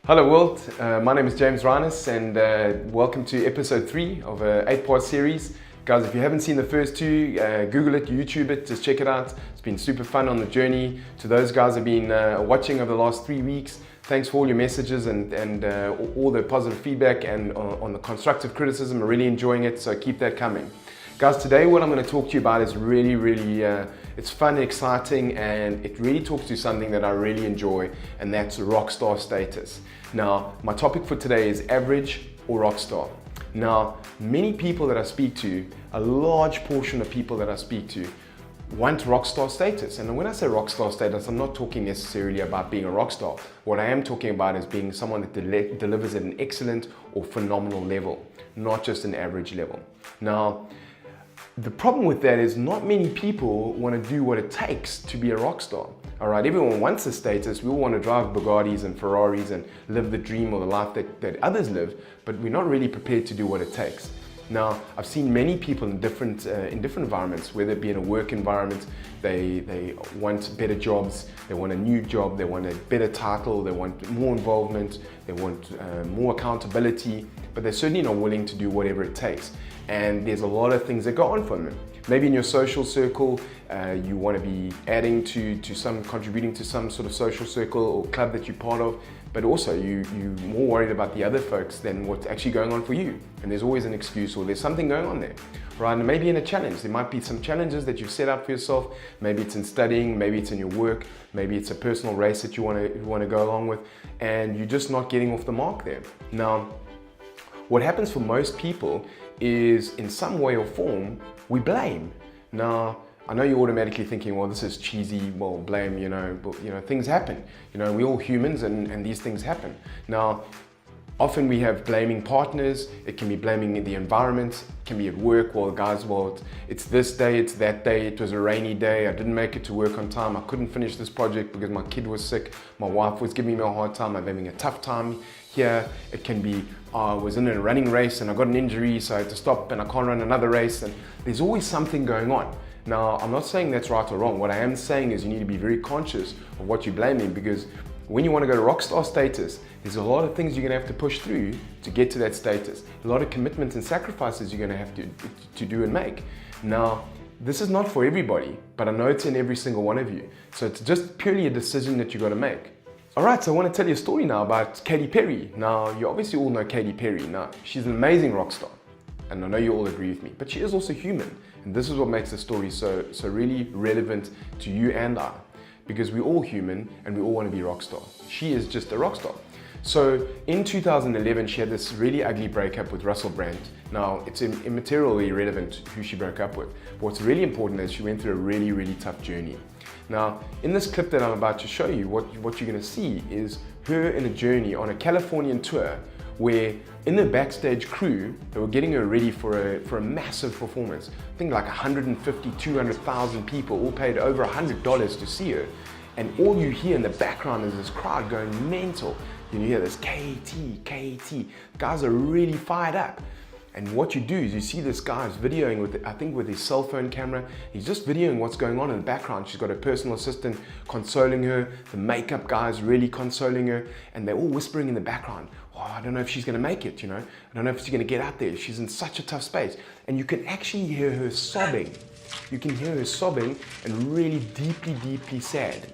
Hello world, my name is James Rhinus and welcome to episode 3 of an 8-part series. Guys, if you haven't seen the first two, Google it, YouTube it, just check it out. It's been super fun on the journey. To those guys who have been watching over the last 3 weeks, thanks for all your messages and all the positive feedback and on the constructive criticism. I'm really enjoying it, so keep that coming. Guys, today what I'm going to talk to you about is really, it's fun, exciting, and it really talks to something that I really enjoy, and that's rockstar status. Now, my topic for today is average or rockstar. Now, many people that I speak to, a large portion of people that I speak to, want rockstar status. And when I say rockstar status, I'm not talking necessarily about being a rockstar. What I am talking about is being someone that delivers at an excellent or phenomenal level, not just an average level. Now, the problem with that is not many people want to do what it takes to be a rock star. All right, everyone wants the status. We all want to drive Bugattis and Ferraris and live the dream or the life that others live, but we're not really prepared to do what it takes. Now, I've seen many people in different environments, whether it be in a work environment, they want better jobs, they want a new job, they want a better title, they want more involvement, they want more accountability, but they're certainly not willing to do whatever it takes. And there's a lot of things that go on for them. Maybe in your social circle, you want to be contributing to some sort of social circle or club that you're part of, but also you're more worried about the other folks than what's actually going on for you. And there's always an excuse or there's something going on there, right? And maybe in a challenge, there might be some challenges that you've set out for yourself. Maybe it's in studying, maybe it's in your work, maybe it's a personal race that you want to go along with, and you're just not getting off the mark there. Now, what happens for most people is in some way or form, we blame. Now, I know you're automatically thinking, well, this is cheesy, well, blame, but things happen. We're all humans and these things happen. Now, often we have blaming partners, it can be blaming the environment, it can be at work, well, guys, it's this day, it's that day, it was a rainy day, I didn't make it to work on time, I couldn't finish this project because my kid was sick, my wife was giving me a hard time, I'm having a tough time here. It can be, I was in a running race and I got an injury, so I had to stop and I can't run another race, and there's always something going on. Now, I'm not saying that's right or wrong. What I am saying is you need to be very conscious of what you're blaming, because when you want to go to rockstar status, there's a lot of things you're going to have to push through to get to that status. A lot of commitments and sacrifices you're going to have to do and make. Now, this is not for everybody, but I know it's in every single one of you. So it's just purely a decision that you got to make. All right, so I want to tell you a story now about Katy Perry. Now, you obviously all know Katy Perry. Now, she's an amazing rock star, and I know you all agree with me, but she is also human. And this is what makes the story so really relevant to you and I, because we're all human and we all want to be rock star. She is just a rock star. So in 2011, she had this really ugly breakup with Russell Brand. Now, it's immaterially irrelevant who she broke up with. But what's really important is she went through a really tough journey. Now, in this clip that I'm about to show you, what you're going to see is her in a journey on a Californian tour where in the backstage crew, they were getting her ready for a massive performance. I think like 150, 200,000 people all paid over $100 to see her. And all you hear in the background is this crowd going mental. You hear this KT. Guys are really fired up. And what you do is you see this guy is videoing with his cell phone camera. He's just videoing what's going on in the background. She's got a personal assistant consoling her. The makeup guy is really consoling her. And they're all whispering in the background. Oh, I don't know if she's going to make it, I don't know if she's going to get out there. She's in such a tough space. And you can actually hear her sobbing. You can hear her sobbing and really deeply sad.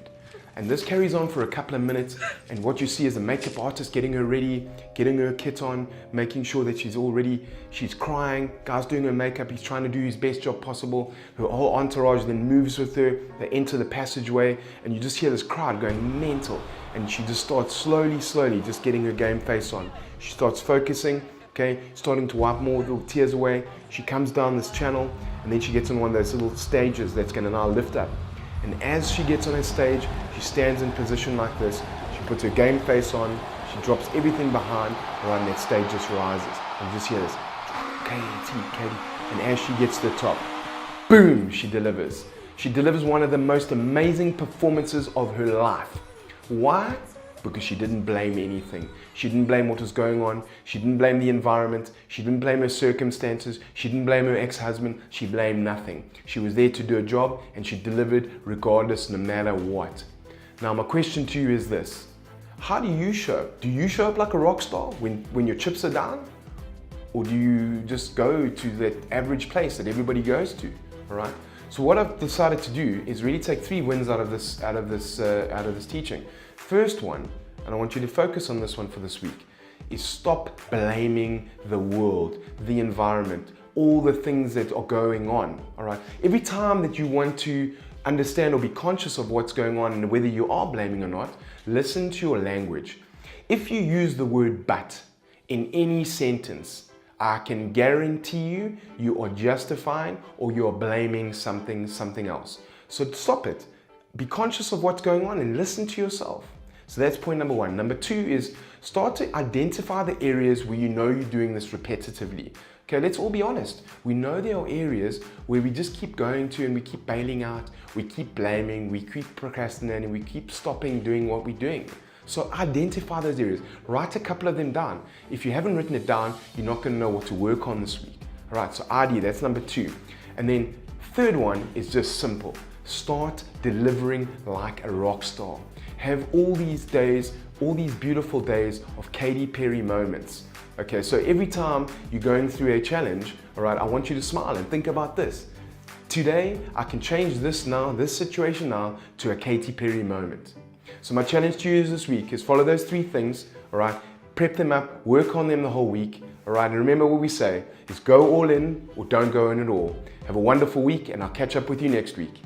And this carries on for a couple of minutes, and what you see is the makeup artist getting her ready, getting her kit on, making sure that she's all ready. She's crying, guy's doing her makeup, he's trying to do his best job possible. Her whole entourage then moves with her, they enter the passageway, and you just hear this crowd going mental. And she just starts slowly just getting her game face on. She starts focusing, okay, starting to wipe more little tears away. She comes down this channel, and then she gets on one of those little stages that's gonna now lift up. And as she gets on her stage, she stands in position like this. She puts her game face on. She drops everything behind her, and that stage just rises. And you just hear this, Katy. And as she gets to the top, boom, she delivers. She delivers one of the most amazing performances of her life. Why? Because she didn't blame anything. She didn't blame what was going on. She didn't blame the environment. She didn't blame her circumstances. She didn't blame her ex-husband. She blamed nothing. She was there to do a job, and she delivered regardless, no matter what. Now, my question to you is this. How do you show up? Do you show up like a rock star when your chips are down? Or do you just go to that average place that everybody goes to, all right? So what I've decided to do is really take 3 wins out of this teaching. First one, and I want you to focus on this one for this week, is stop blaming the world, the environment, all the things that are going on, all right? Every time that you want to understand or be conscious of what's going on and whether you are blaming or not, listen to your language. If you use the word but in any sentence, I can guarantee you, you are justifying or you are blaming something else. So stop it. Be conscious of what's going on and listen to yourself. So that's point number 1. Number 2 is start to identify the areas where you know you're doing this repetitively. Okay, let's all be honest. We know there are areas where we just keep going to and we keep bailing out, we keep blaming, we keep procrastinating, we keep stopping doing what we're doing. So identify those areas. Write a couple of them down. If you haven't written it down, you're not going to know what to work on this week. All right, so ID, that's number 2. And then third one is just simple. Start delivering like a rock star. Have all these days, all these beautiful days of Katy Perry moments. Okay, so every time you're going through a challenge, all right, I want you to smile and think about this. Today, I can change this now, this situation now, to a Katy Perry moment. So my challenge to you this week is follow those 3 things, all right? Prep them up, work on them the whole week, all right? And remember what we say is go all in or don't go in at all. Have a wonderful week and I'll catch up with you next week.